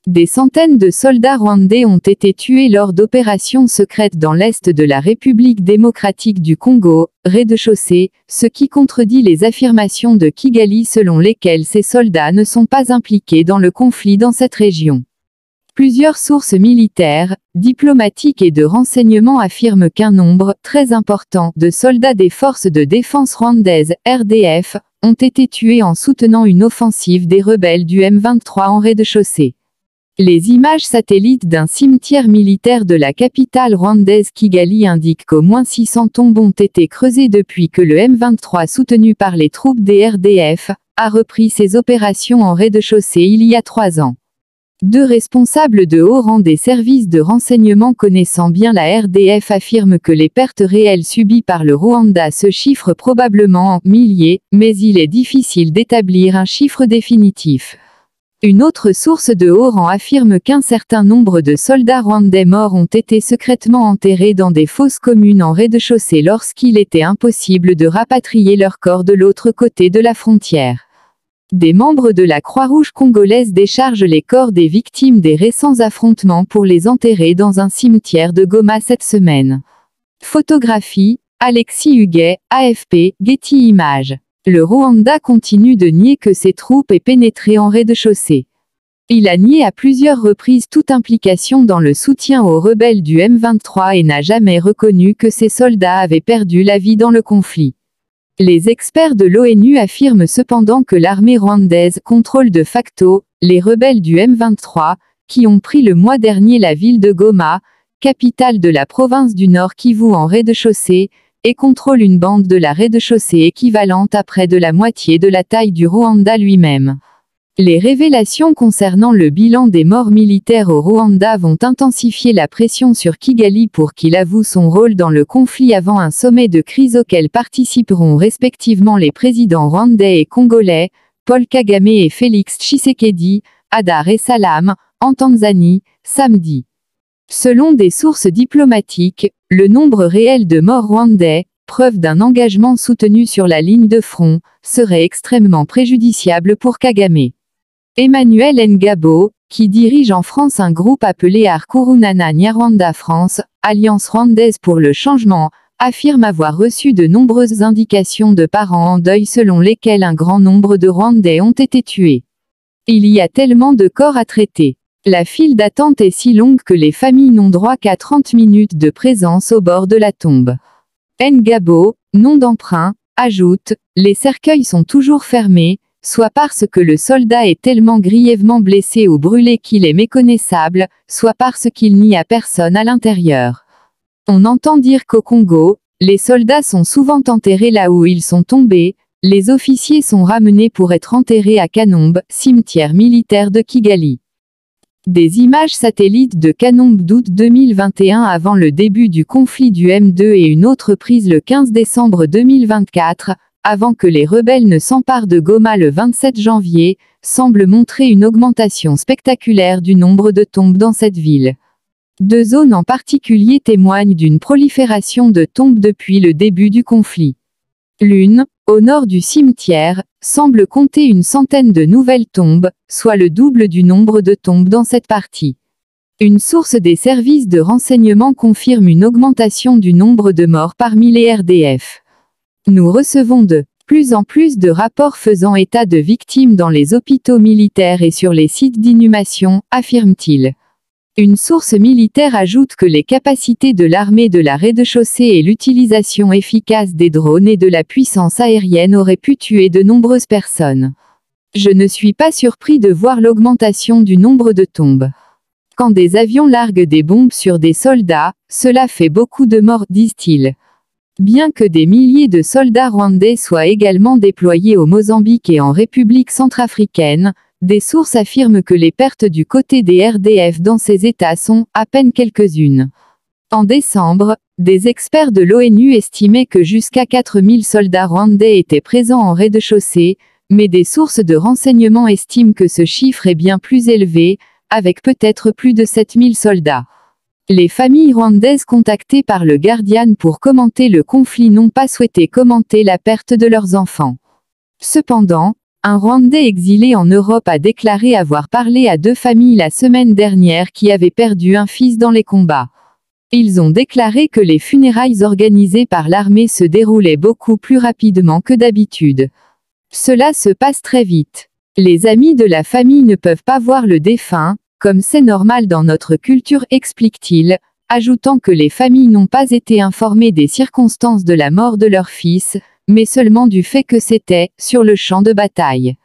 Des centaines de soldats rwandais ont été tués lors d'opérations secrètes dans l'est de la République démocratique du Congo, rez-de-chaussée, ce qui contredit les affirmations de Kigali selon lesquelles ces soldats ne sont pas impliqués dans le conflit dans cette région. Plusieurs sources militaires, diplomatiques et de renseignement affirment qu'un nombre très important de soldats des forces de défense rwandaises, RDF, ont été tués en soutenant une offensive des rebelles du M23 en rez-de-chaussée. Les images satellites d'un cimetière militaire de la capitale rwandaise Kigali indiquent qu'au moins 600 tombes ont été creusées depuis que le M23 soutenu par les troupes des RDF, a repris ses opérations en rez-de-chaussée il y a 3 ans. 2 responsables de haut rang des services de renseignement connaissant bien la RDF affirment que les pertes réelles subies par le Rwanda se chiffrent probablement en milliers, mais il est difficile d'établir un chiffre définitif. Une autre source de haut rang affirme qu'un certain nombre de soldats rwandais morts ont été secrètement enterrés dans des fosses communes en rez-de-chaussée lorsqu'il était impossible de rapatrier leurs corps de l'autre côté de la frontière. Des membres de la Croix-Rouge congolaise déchargent les corps des victimes des récents affrontements pour les enterrer dans un cimetière de Goma cette semaine. Photographie, Alexis Huguet, AFP, Getty Images. Le Rwanda continue de nier que ses troupes aient pénétré en rez-de-chaussée. Il a nié à plusieurs reprises toute implication dans le soutien aux rebelles du M23 et n'a jamais reconnu que ses soldats avaient perdu la vie dans le conflit. Les experts de l'ONU affirment cependant que l'armée rwandaise contrôle de facto les rebelles du M23, qui ont pris le mois dernier la ville de Goma, capitale de la province du Nord Kivu en rez-de-chaussée, et contrôle une bande de la rez-de-chaussée équivalente à près de la moitié de la taille du Rwanda lui-même. Les révélations concernant le bilan des morts militaires au Rwanda vont intensifier la pression sur Kigali pour qu'il avoue son rôle dans le conflit avant un sommet de crise auquel participeront respectivement les présidents rwandais et congolais, Paul Kagame et Félix Tshisekedi, à Dar es Salaam, en Tanzanie, samedi. Selon des sources diplomatiques, le nombre réel de morts rwandais, preuve d'un engagement soutenu sur la ligne de front, serait extrêmement préjudiciable pour Kagame. Emmanuel Ngabo, qui dirige en France un groupe appelé Arkurunana Nyarwanda France, Alliance rwandaise pour le changement, affirme avoir reçu de nombreuses indications de parents en deuil selon lesquels un grand nombre de Rwandais ont été tués. Il y a tellement de corps à traiter. La file d'attente est si longue que les familles n'ont droit qu'à 30 minutes de présence au bord de la tombe. Ngabo, nom d'emprunt, ajoute, les cercueils sont toujours fermés, soit parce que le soldat est tellement grièvement blessé ou brûlé qu'il est méconnaissable, soit parce qu'il n'y a personne à l'intérieur. On entend dire qu'au Congo, les soldats sont souvent enterrés là où ils sont tombés, les officiers sont ramenés pour être enterrés à Kanombe, cimetière militaire de Kigali. Des images satellites de Kanombe d'août 2021 avant le début du conflit du M2 et une autre prise le 15 décembre 2024, avant que les rebelles ne s'emparent de Goma le 27 janvier, semblent montrer une augmentation spectaculaire du nombre de tombes dans cette ville. 2 zones en particulier témoignent d'une prolifération de tombes depuis le début du conflit. L'une, au nord du cimetière, semble compter une centaine de nouvelles tombes, soit le double du nombre de tombes dans cette partie. Une source des services de renseignement confirme une augmentation du nombre de morts parmi les RDF. Nous recevons de plus en plus de rapports faisant état de victimes dans les hôpitaux militaires et sur les sites d'inhumation, affirme-t-il. Une source militaire ajoute que les capacités de l'armée de la rez-de-chaussée et l'utilisation efficace des drones et de la puissance aérienne auraient pu tuer de nombreuses personnes. Je ne suis pas surpris de voir l'augmentation du nombre de tombes. Quand des avions larguent des bombes sur des soldats, cela fait beaucoup de morts, disent-ils. Bien que des milliers de soldats rwandais soient également déployés au Mozambique et en République centrafricaine, des sources affirment que les pertes du côté des RDF dans ces États sont à peine quelques-unes. En décembre, des experts de l'ONU estimaient que jusqu'à 4000 soldats rwandais étaient présents en rez-de-chaussée, mais des sources de renseignement estiment que ce chiffre est bien plus élevé, avec peut-être plus de 7000 soldats. Les familles rwandaises contactées par le Guardian pour commenter le conflit n'ont pas souhaité commenter la perte de leurs enfants. Cependant, Un Rwandais exilé en Europe a déclaré avoir parlé à 2 familles la semaine dernière qui avaient perdu un fils dans les combats. Ils ont déclaré que les funérailles organisées par l'armée se déroulaient beaucoup plus rapidement que d'habitude. Cela se passe très vite. Les amis de la famille ne peuvent pas voir le défunt, comme c'est normal dans notre culture, explique-t-il, ajoutant que les familles n'ont pas été informées des circonstances de la mort de leur fils, mais seulement du fait que c'était sur le champ de bataille.